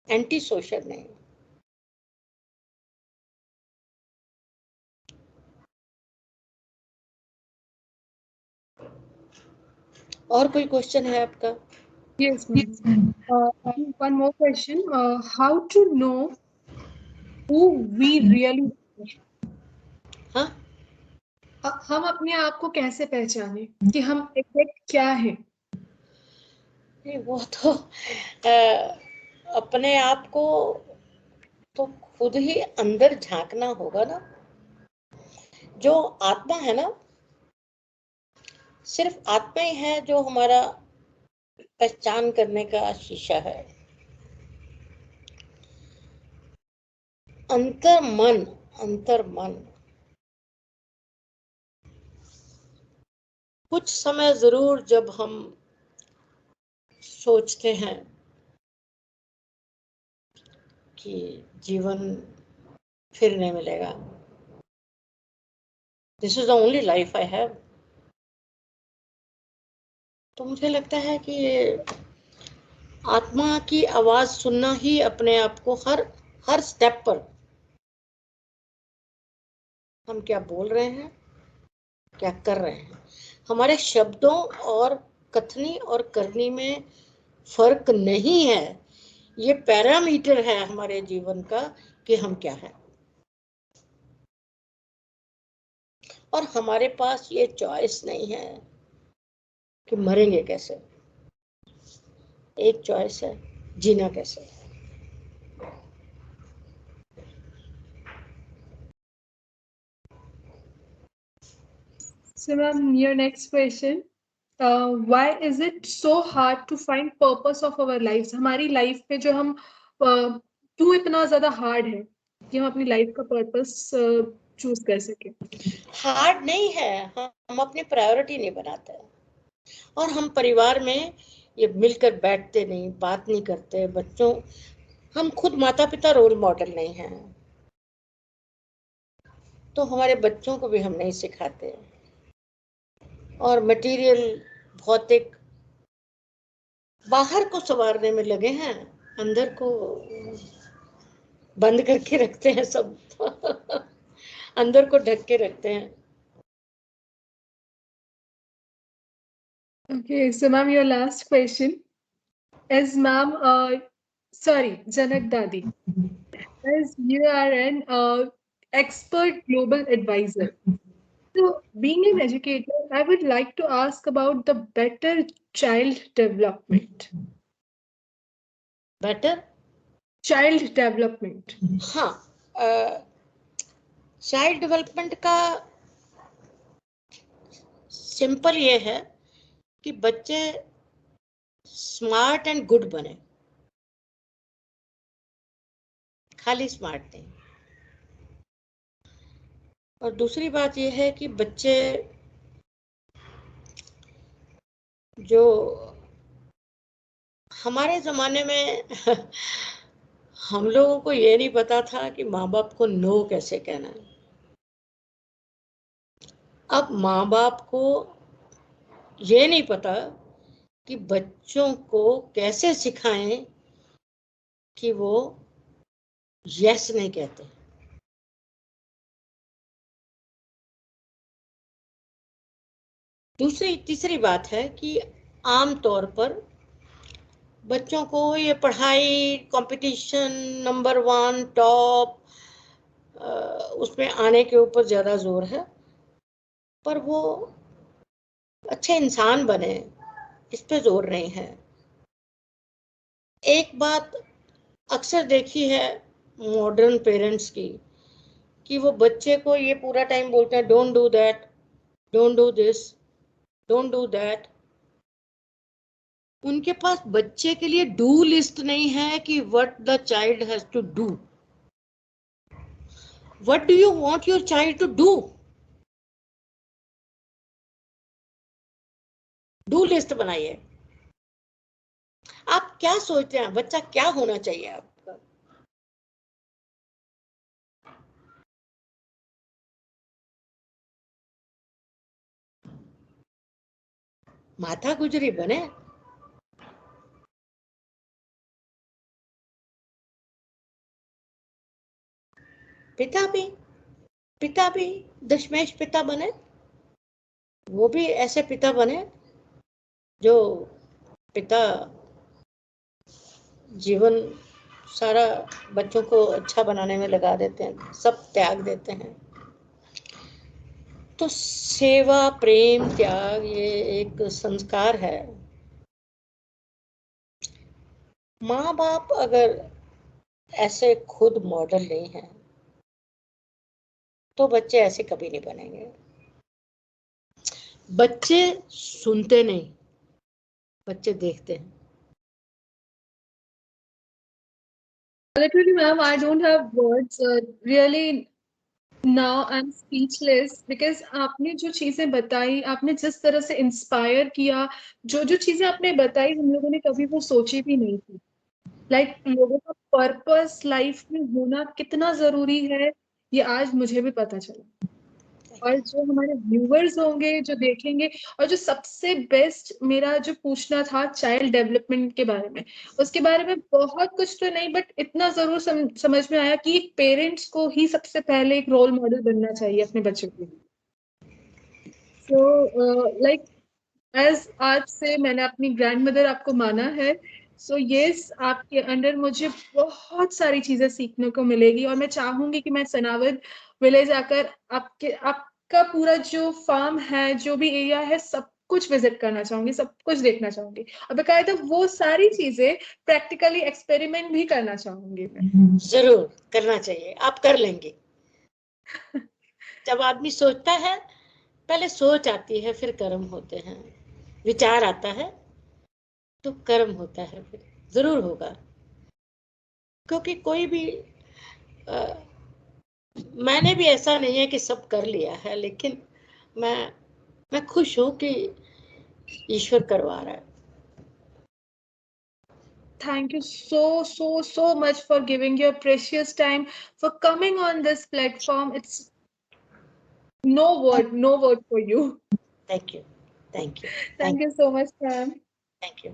एंटी सोशल नहीं। और कोई क्वेश्चन है आपका? Yes, ma'am. One more question. How to know who we really are? हाँ, हम अपने आप को कैसे पहचाने कि हम एग्जैक्ट क्या है? नहीं वो तो अपने आप को तो खुद ही अंदर झांकना होगा ना। जो आत्मा है ना, सिर्फ आत्मा ही है जो हमारा पहचान करने का शीशा है। अंतर मन, अंतर मन कुछ समय जरूर जब हम सोचते हैं कि जीवन फिर नहीं मिलेगा, this is the only life I have, तो मुझे लगता है कि आत्मा की आवाज सुनना ही अपने आप को हर हर स्टेप पर हम क्या बोल रहे हैं, क्या कर रहे हैं, हमारे शब्दों और कथनी और करनी में फर्क नहीं है। ये पैरामीटर है हमारे जीवन का कि हम क्या है। और हमारे पास ये चॉइस नहीं है कि मरेंगे कैसे, एक चॉइस है जीना कैसे। So, ma'am, your next question. Why is it so hard to find purpose of our lives? हमारी लाइफ पे जो हम क्यों इतना ज्यादा हार्ड है कि हम अपनी लाइफ का पर्पस चूज कर सके? हार्ड नहीं है, हम अपनी प्रायोरिटी नहीं बनाते और हम परिवार में ये मिलकर बैठते नहीं, बात नहीं करते। बच्चों, हम खुद माता पिता रोल मॉडल नहीं हैं, तो हमारे बच्चों को भी हम नहीं सिखाते। और मटेरियल, भौतिक, बाहर को संवारने में लगे हैं, अंदर को बंद करके रखते हैं सब अंदर को ढक के रखते हैं। Okay, so ma'am, your last question is, ma'am, sorry, Janak Dadi, as you are an expert global advisor. So, being an educator, I would like to ask about the better child development. Better, Child development. हाँ, child development का simple ये है कि बच्चे smart and good बने, खाली smart नहीं। और दूसरी बात यह है कि बच्चे जो हमारे जमाने में हम लोगों को ये नहीं पता था कि माँ बाप को नो कैसे कहना है। अब माँ बाप को ये नहीं पता कि बच्चों को कैसे सिखाएं कि वो यस नहीं कहते। तीसरी बात है कि आम तौर पर बच्चों को ये पढ़ाई, कंपटीशन, नंबर 1 टॉप, उसमें आने के ऊपर ज़्यादा जोर है, पर वो अच्छे इंसान बने इस पे जोर नहीं है। एक बात अक्सर देखी है मॉडर्न पेरेंट्स की कि वो बच्चे को ये पूरा टाइम बोलते हैं don't do that, don't do this, don't do that. उनके पास बच्चे के लिए डू लिस्ट नहीं है कि what the child has to do. What do you want your child to do? Do list बनाइए। आप क्या सोचते हैं बच्चा क्या होना चाहिए आपका? माता गुजरी बने, पिता भी दशमेश पिता बने, वो भी ऐसे पिता बने जो पिता जीवन सारा बच्चों को अच्छा बनाने में लगा देते हैं, सब त्याग देते हैं। तो सेवा, प्रेम, त्याग ये एक संस्कार है। माँ बाप अगर ऐसे खुद मॉडल नहीं है तो बच्चे ऐसे कभी नहीं बनेंगे। बच्चे सुनते नहीं, बच्चे देखते हैं। Literally, ma'am, I don't have words. Really, now I'm speechless because आपने जो चीजें बताई, आपने जिस तरह से इंस्पायर किया, जो जो चीजें आपने बताई हम लोगों ने कभी वो सोची भी नहीं थी। लाइक लोगों का पर्पस लाइफ में होना कितना जरूरी है, ये आज मुझे भी पता चला। और जो हमारे व्यूअर्स होंगे जो देखेंगे, और जो सबसे बेस्ट मेरा जो पूछना था चाइल्ड डेवलपमेंट के बारे में, उसके बारे में बहुत कुछ तो नहीं बट इतना जरूर समझ में आया कि पेरेंट्स को ही सबसे पहले एक रोल मॉडल बनना चाहिए अपने बच्चों के लिए। सो लाइक एज आज से मैंने अपनी ग्रैंड मदर आपको माना है, सो यस आपके अंडर मुझे बहुत सारी चीजें सीखने को मिलेगी, और मैं चाहूंगी कि मैं सनावद विलेज आकर आपका पूरा जो फार्म है, जो भी एरिया है, सब कुछ विजिट करना चाहूंगी, सब कुछ देखना चाहूंगी, और बेकायदा वो सारी चीजें प्रैक्टिकली एक्सपेरिमेंट भी करना चाहूंगी मैं। जरूर करना चाहिए, आप कर लेंगे। जब आदमी सोचता है, पहले सोच आती है फिर कर्म होते हैं, विचार आता है तो कर्म होता है, फिर जरूर होगा। क्योंकि कोई भी मैंने भी ऐसा नहीं है कि सब कर लिया है, लेकिन मैं खुश हूं कि ईश्वर करवा रहा है। Thank you so much for giving your precious time, for coming on this platform. It's no word for you. Thank you, thank you, Thank you so much, ma'am. Thank you.